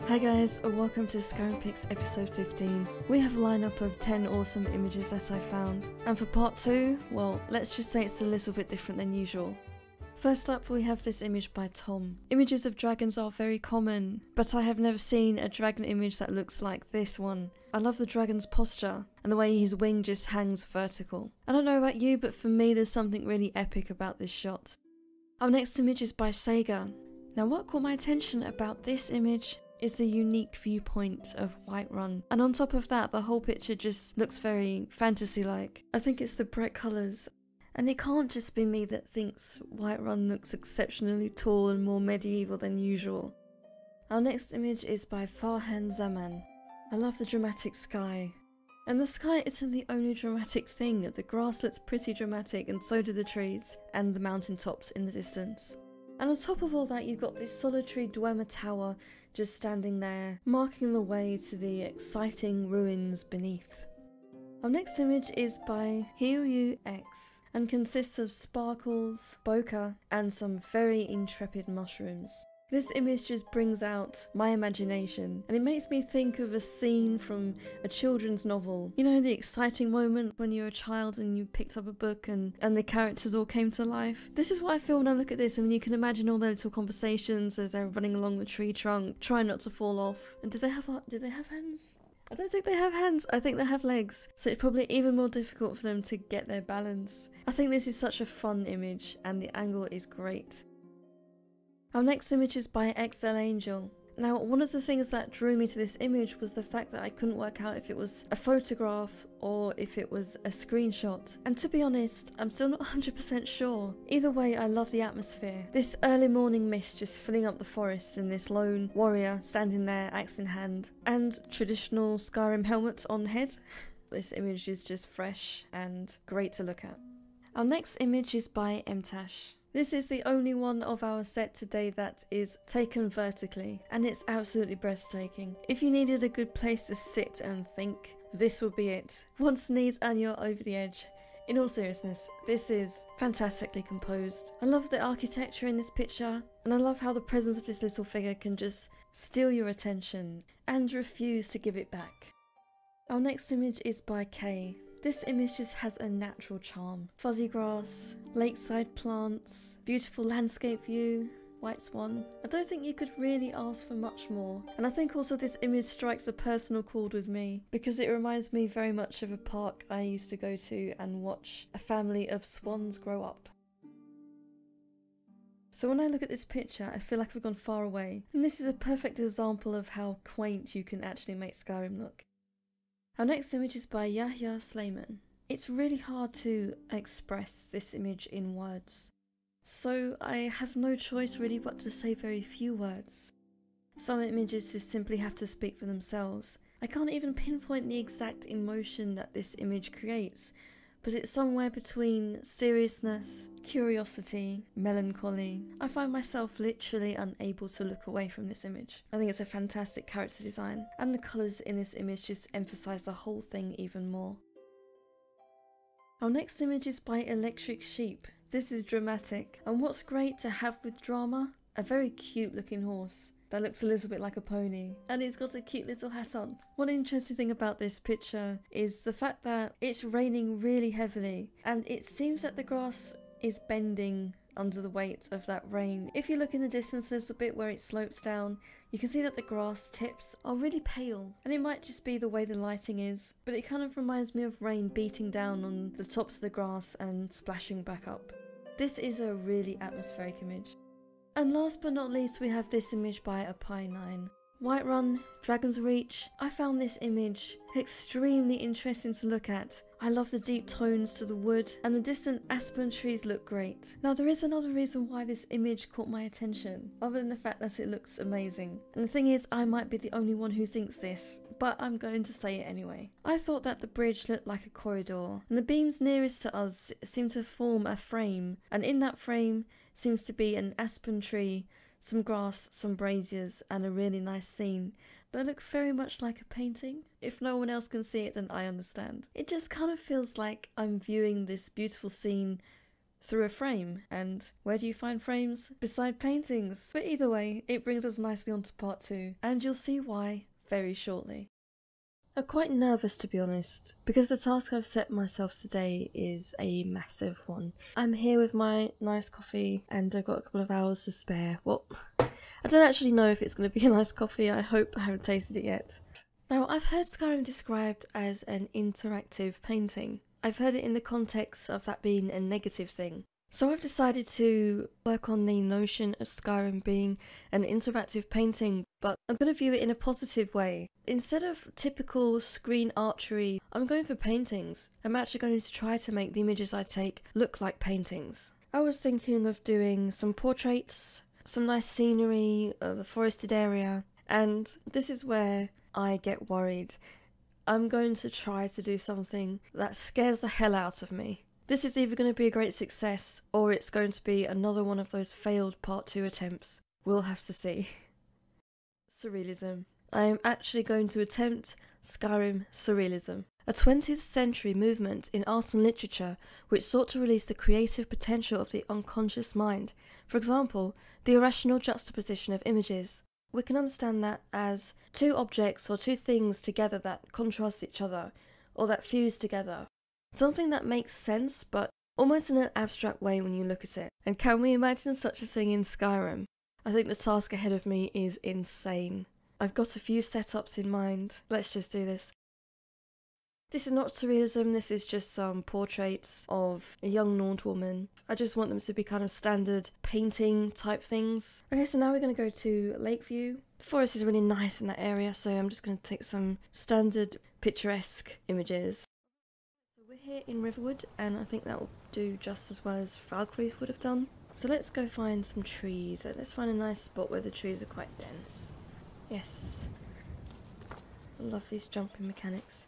Hi guys, and welcome to Skyrim Pix episode 15. We have a lineup of 10 awesome images that I found. And for part 2, well, let's just say it's a little bit different than usual. First up, we have this image by Tom. Images of dragons are very common, but I have never seen a dragon image that looks like this one. I love the dragon's posture, and the way his wing just hangs vertical. I don't know about you, but for me there's something really epic about this shot. Our next image is by Sega. Now what caught my attention about this image is the unique viewpoint of Whiterun, and on top of that the whole picture just looks very fantasy-like. I think it's the bright colours, and it can't just be me that thinks Whiterun looks exceptionally tall and more medieval than usual. Our next image is by Farhan Zaman. I love the dramatic sky. And the sky isn't the only dramatic thing. The grass looks pretty dramatic, and so do the trees and the mountaintops in the distance. And on top of all that, you've got this solitary Dwemer tower just standing there, marking the way to the exciting ruins beneath. Our next image is by Hyoyu X and consists of sparkles, bokeh, and some very intrepid mushrooms. This image just brings out my imagination, and it makes me think of a scene from a children's novel. You know, the exciting moment when you're a child and you picked up a book and the characters all came to life. This is what I feel when I look at this. I mean, you can imagine all their little conversations as they're running along the tree trunk, trying not to fall off. And do they have hands? I don't think they have hands. I think they have legs. So it's probably even more difficult for them to get their balance. I think this is such a fun image, and the angle is great. Our next image is by XL Angel. Now, one of the things that drew me to this image was the fact that I couldn't work out if it was a photograph or if it was a screenshot. And to be honest, I'm still not 100% sure. Either way, I love the atmosphere. This early morning mist just filling up the forest, and this lone warrior standing there, axe in hand, and traditional Skyrim helmet on head. This image is just fresh and great to look at. Our next image is by Mtash. This is the only one of our set today that is taken vertically, and it's absolutely breathtaking. If you needed a good place to sit and think, this would be it. Once sneeze and you're over the edge. In all seriousness, this is fantastically composed. I love the architecture in this picture, and I love how the presence of this little figure can just steal your attention and refuse to give it back. Our next image is by Kay. This image just has a natural charm. Fuzzy grass, lakeside plants, beautiful landscape view, white swan. I don't think you could really ask for much more. And I think also this image strikes a personal chord with me, because it reminds me very much of a park I used to go to and watch a family of swans grow up. So when I look at this picture, I feel like we've gone far away. And this is a perfect example of how quaint you can actually make Skyrim look. Our next image is by Yahya Slayman. It's really hard to express this image in words, so I have no choice really but to say very few words. Some images just simply have to speak for themselves. I can't even pinpoint the exact emotion that this image creates, but it's somewhere between seriousness, curiosity, melancholy. I find myself literally unable to look away from this image. I think it's a fantastic character design, and the colours in this image just emphasise the whole thing even more. Our next image is by Electric Sheep. This is dramatic, and what's great to have with drama? A very cute looking horse that looks a little bit like a pony, and it's got a cute little hat on. One interesting thing about this picture is the fact that it's raining really heavily, and it seems that the grass is bending under the weight of that rain. If you look in the distance a little bit where it slopes down, you can see that the grass tips are really pale, and it might just be the way the lighting is, but it kind of reminds me of rain beating down on the tops of the grass and splashing back up. This is a really atmospheric image. And last but not least, we have this image by Apie9. Whiterun, Dragon's Reach. I found this image extremely interesting to look at. I love the deep tones to the wood, and the distant aspen trees look great. Now there is another reason why this image caught my attention, other than the fact that it looks amazing. And the thing is, I might be the only one who thinks this, but I'm going to say it anyway. I thought that the bridge looked like a corridor, and the beams nearest to us seem to form a frame, and in that frame seems to be an aspen tree, some grass, some braziers, and a really nice scene that look very much like a painting. If no one else can see it, then I understand. It just kind of feels like I'm viewing this beautiful scene through a frame. And where do you find frames? Beside paintings. But either way, it brings us nicely onto part 2, and you'll see why very shortly. I'm quite nervous, to be honest, because the task I've set myself today is a massive one. I'm here with my nice coffee and I've got a couple of hours to spare. Well, I don't actually know if it's going to be a nice coffee. I hope. I haven't tasted it yet. Now, I've heard Skyrim described as an interactive painting. I've heard it in the context of that being a negative thing. So I've decided to work on the notion of Skyrim being an interactive painting, but I'm going to view it in a positive way. Instead of typical screen archery, I'm going for paintings. I'm actually going to try to make the images I take look like paintings. I was thinking of doing some portraits, some nice scenery of a forested area, and this is where I get worried. I'm going to try to do something that scares the hell out of me. This is either going to be a great success, or it's going to be another one of those failed part 2 attempts. We'll have to see. Surrealism. I am actually going to attempt Skyrim Surrealism, a 20th century movement in art and literature which sought to release the creative potential of the unconscious mind. For example, the irrational juxtaposition of images. We can understand that as two objects or two things together that contrast each other, or that fuse together. Something that makes sense, but almost in an abstract way when you look at it. And can we imagine such a thing in Skyrim? I think the task ahead of me is insane. I've got a few setups in mind. Let's just do this. This is not surrealism, this is just some portraits of a young Nord woman. I just want them to be kind of standard painting type things. Okay, so now we're going to go to Lakeview. The forest is really nice in that area, so I'm just going to take some standard picturesque images. We're here in Riverwood, and I think that will do just as well as Valkyries would have done. So let's go find some trees. Let's find a nice spot where the trees are quite dense. Yes. I love these jumping mechanics.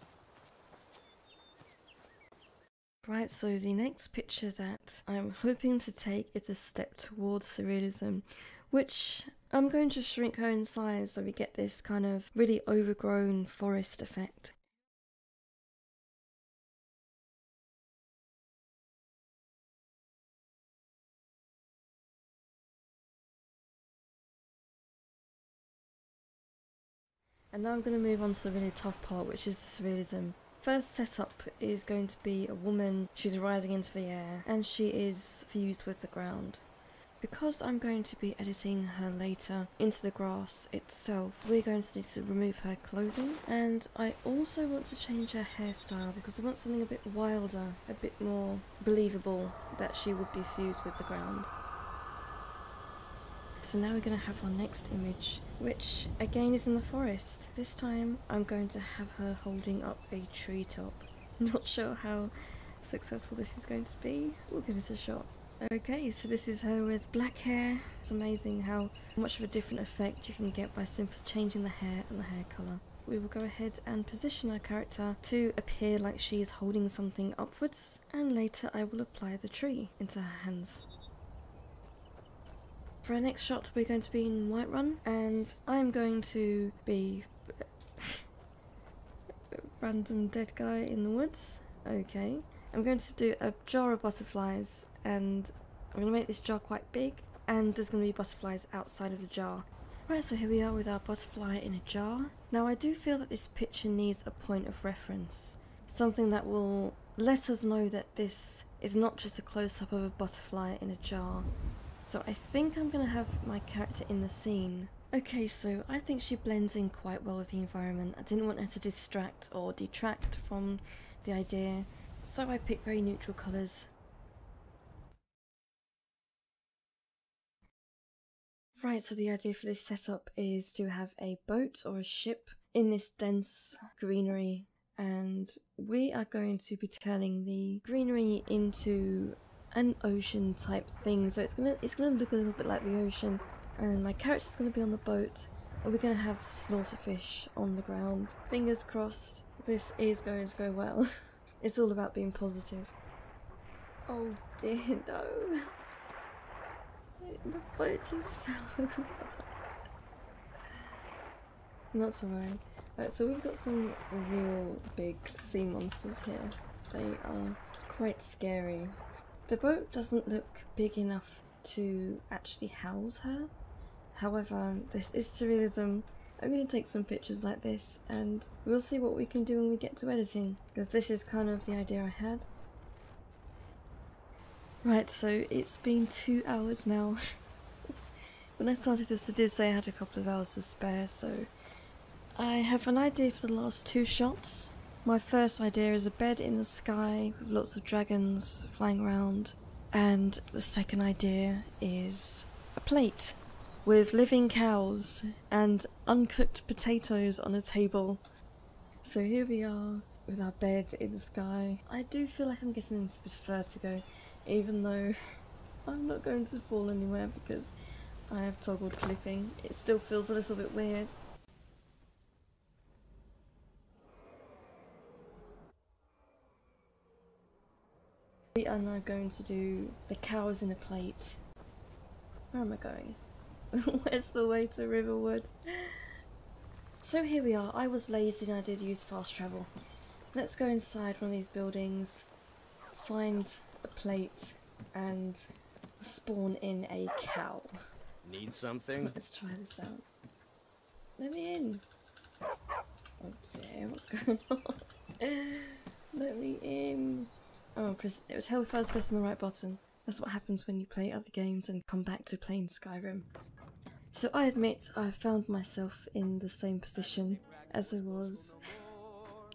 Right, so the next picture that I'm hoping to take is a step towards surrealism, which I'm going to shrink her in size so we get this kind of really overgrown forest effect. And now I'm going to move on to the really tough part, which is the surrealism. First setup is going to be a woman. She's rising into the air and she is fused with the ground. Because I'm going to be editing her later into the grass itself, we're going to need to remove her clothing. And I also want to change her hairstyle because I want something a bit wilder, a bit more believable that she would be fused with the ground. So now we're going to have our next image, which again is in the forest. This time I'm going to have her holding up a treetop. Not sure how successful this is going to be. We'll give it a shot. Okay, so this is her with black hair. It's amazing how much of a different effect you can get by simply changing the hair and the hair colour. We will go ahead and position our character to appear like she is holding something upwards, and later I will apply the tree into her hands. For our next shot we're going to be in Whiterun, and I'm going to be a random dead guy in the woods. Okay. I'm going to do a jar of butterflies, and I'm going to make this jar quite big, and there's going to be butterflies outside of the jar. Right, so here we are with our butterfly in a jar. Now I do feel that this picture needs a point of reference. Something that will let us know that this is not just a close-up of a butterfly in a jar. So I think I'm going to have my character in the scene. Okay, so I think she blends in quite well with the environment. I didn't want her to distract or detract from the idea, so I picked very neutral colours. Right, so the idea for this setup is to have a boat or a ship in this dense greenery, and we are going to be turning the greenery into an ocean type thing, so it's gonna look a little bit like the ocean, and my character's gonna be on the boat, and we're gonna have slaughterfish on the ground. Fingers crossed this is going to go well. It's all about being positive. Oh dear, no. The boat just fell over. Not to worry. Right, so we've got some real big sea monsters here. They are quite scary. The boat doesn't look big enough to actually house her. However, this is surrealism. I'm going to take some pictures like this and we'll see what we can do when we get to editing, because this is kind of the idea I had. Right, so it's been 2 hours now. When I started this, I did say I had a couple of hours to spare, so I have an idea for the last 2 shots. My first idea is a bed in the sky with lots of dragons flying around, and the second idea is a plate with living cows and uncooked potatoes on a table. So here we are with our bed in the sky. I do feel like I'm getting into a bit of vertigo, even though I'm not going to fall anywhere because I have toggled clipping. It still feels a little bit weird. We are now going to do the cows in a plate. Where am I going? Where's the way to Riverwood? So here we are. I was lazy and I did use fast travel. Let's go inside one of these buildings, find a plate and spawn in a cow. Need something? Let's try this out. Let me in. Oops, yeah, what's going on? Let me in. Oh, it would help if I was pressing the right button. That's what happens when you play other games and come back to playing Skyrim. So I admit I found myself in the same position as I was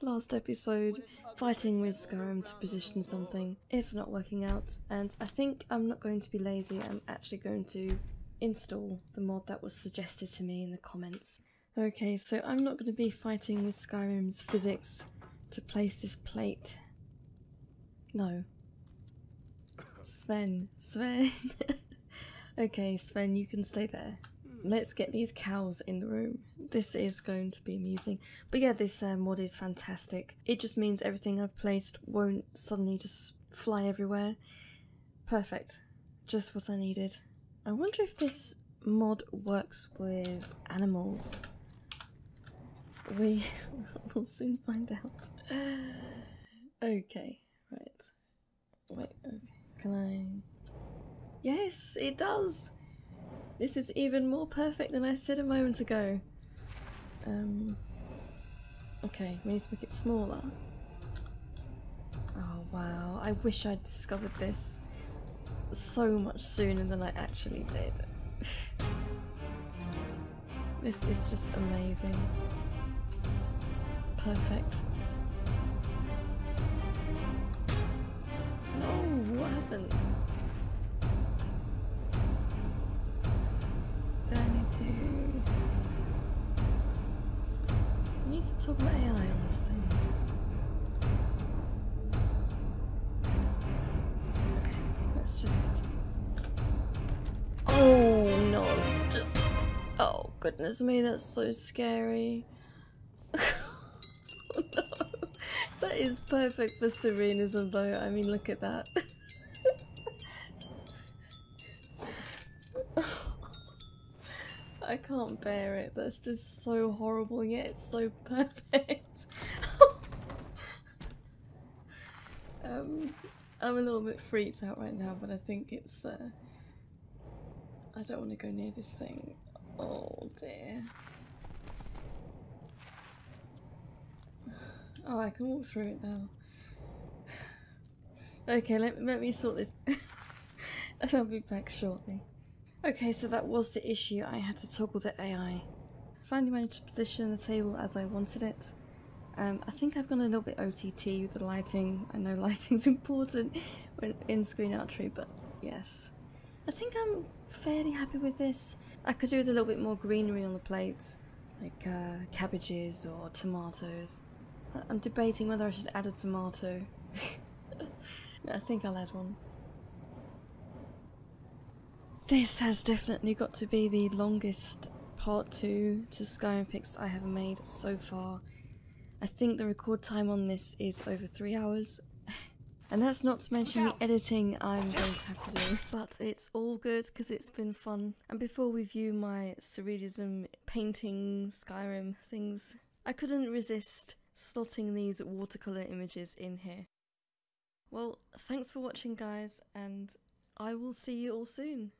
last episode, fighting with Skyrim to position something. It's not working out, and I think I'm not going to be lazy. I'm actually going to install the mod that was suggested to me in the comments. Okay, so I'm not going to be fighting with Skyrim's physics to place this plate. No. Sven. Okay, Sven, you can stay there. Let's get these cows in the room. This is going to be amusing. But yeah, this mod is fantastic. It just means everything I've placed won't suddenly just fly everywhere. Perfect. Just what I needed. I wonder if this mod works with animals. We will soon find out. Okay, right. Wait, okay. Can I... Yes, it does! This is even more perfect than I said a moment ago. Okay, we need to make it smaller. Oh wow, I wish I'd discovered this so much sooner than I actually did. This is just amazing. Perfect. No, what happened? Do I need to talk about AI on this thing? Okay, let's just... Oh no, just... Oh goodness me, that's so scary. Oh, no. That is perfect for Serenism though, I mean look at that. I can't bear it, that's just so horrible yet it's so perfect. I'm a little bit freaked out right now, but I think it's I don't want to go near this thing. Oh dear. Oh, I can walk through it now. Okay, let me sort this and I'll be back shortly. Okay, so that was the issue. I had to toggle the AI. Finally managed to position the table as I wanted it. I think I've gone a little bit OTT with the lighting. I know lighting's important when in screen archery, but yes. I think I'm fairly happy with this. I could do with a little bit more greenery on the plates, like cabbages or tomatoes. I'm debating whether I should add a tomato. I think I'll add one. This has definitely got to be the longest part 2 to Skyrim Pix I have made so far. I think the record time on this is over 3 hours. And that's not to mention the editing I'm going to have to do. But it's all good because it's been fun. And before we view my surrealism painting Skyrim things, I couldn't resist slotting these watercolour images in here. Well, thanks for watching guys, and I will see you all soon.